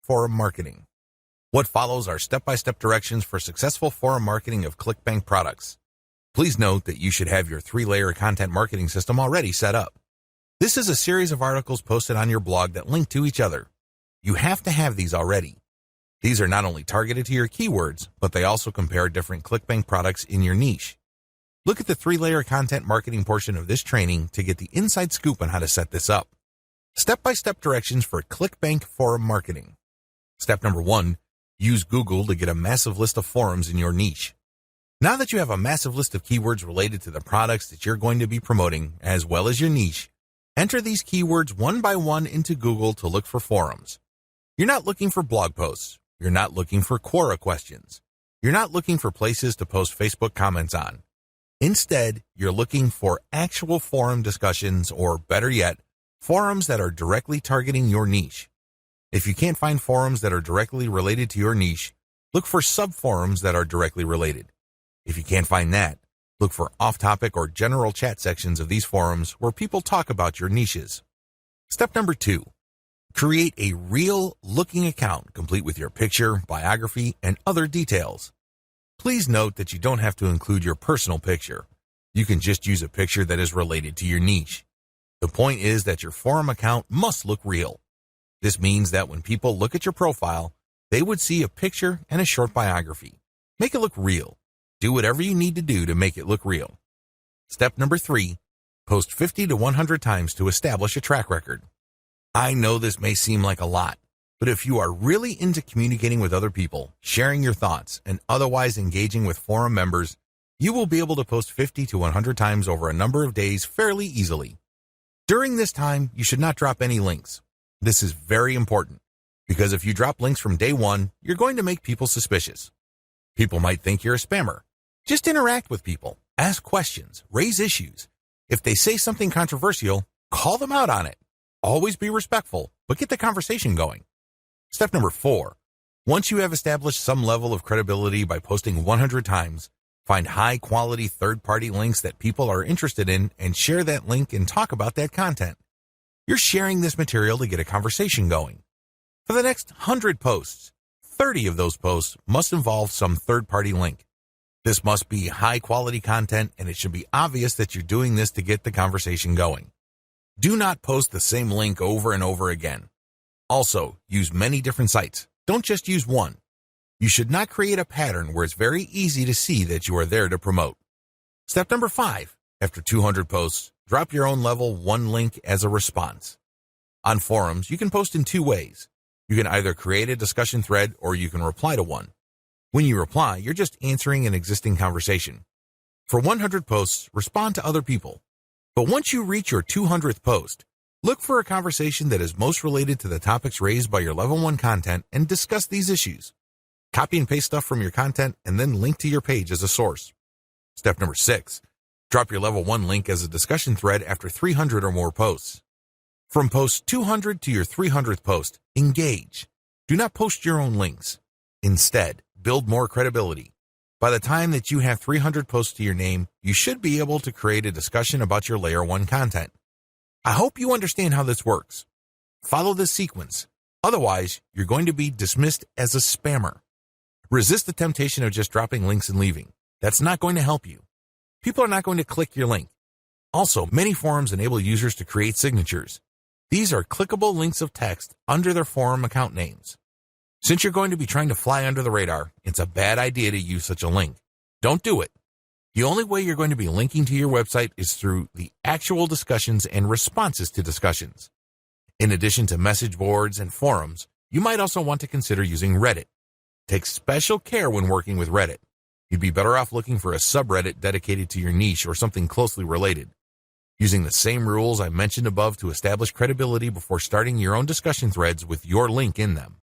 forum marketing. What follows are step-by-step directions for successful forum marketing of ClickBank products. Please note that you should have your 3-layer content marketing system already set up. This is a series of articles posted on your blog that link to each other. You have to have these already. These are not only targeted to your keywords, but they also compare different ClickBank products in your niche. Look at the 3-layer content marketing portion of this training to get the inside scoop on how to set this up. Step-by-step directions for ClickBank forum marketing. Step number 1, use Google to get a massive list of forums in your niche. Now that you have a massive list of keywords related to the products that you're going to be promoting, as well as your niche, enter these keywords one by one into Google to look for forums. You're not looking for blog posts. You're not looking for Quora questions. You're not looking for places to post Facebook comments on. Instead, you're looking for actual forum discussions, or better yet, forums that are directly targeting your niche. If you can't find forums that are directly related to your niche, look for sub-forums that are directly related. If you can't find that, look for off-topic or general chat sections of these forums where people talk about your niches. Step number 2, create a real-looking account complete with your picture, biography, and other details. Please note that you don't have to include your personal picture. You can just use a picture that is related to your niche. The point is that your forum account must look real. This means that when people look at your profile, they would see a picture and a short biography. Make it look real. Do whatever you need to do to make it look real. Step number 3, post 50 to 100 times to establish a track record. I know this may seem like a lot, but if you are really into communicating with other people, sharing your thoughts, and otherwise engaging with forum members, you will be able to post 50 to 100 times over a number of days fairly easily. During this time, you should not drop any links. This is very important, because if you drop links from day 1, you're going to make people suspicious. People might think you're a spammer. Just interact with people, ask questions, raise issues. If they say something controversial, call them out on it. Always be respectful, but get the conversation going. Step number 4, once you have established some level of credibility by posting 100 times, find high-quality third-party links that people are interested in and share that link and talk about that content. You're sharing this material to get a conversation going. For the next 100 posts, 30 of those posts must involve some third-party link. This must be high-quality content, and it should be obvious that you're doing this to get the conversation going. Do not post the same link over and over again. Also, use many different sites. Don't just use one. You should not create a pattern where it's very easy to see that you are there to promote. Step number 5, after 200 posts, drop your own level 1 link as a response. On forums, you can post in 2 ways. You can either create a discussion thread or you can reply to one. When you reply, you're just answering an existing conversation. For 100 posts, respond to other people. But once you reach your 200th post, look for a conversation that is most related to the topics raised by your level 1 content and discuss these issues. Copy and paste stuff from your content and then link to your page as a source. Step number 6, drop your level 1 link as a discussion thread after 300 or more posts. From post 200 to your 300th post, engage. Do not post your own links. Instead, build more credibility. By the time that you have 300 posts to your name, you should be able to create a discussion about your layer 1 content. I hope you understand how this works. Follow this sequence. Otherwise, you're going to be dismissed as a spammer. Resist the temptation of just dropping links and leaving. That's not going to help you. People are not going to click your link. Also, many forums enable users to create signatures. These are clickable links of text under their forum account names. Since you're going to be trying to fly under the radar, it's a bad idea to use such a link. Don't do it. The only way you're going to be linking to your website is through the actual discussions and responses to discussions. In addition to message boards and forums, you might also want to consider using Reddit. Take special care when working with Reddit. You'd be better off looking for a subreddit dedicated to your niche or something closely related. Using the same rules I mentioned above to establish credibility before starting your own discussion threads with your link in them.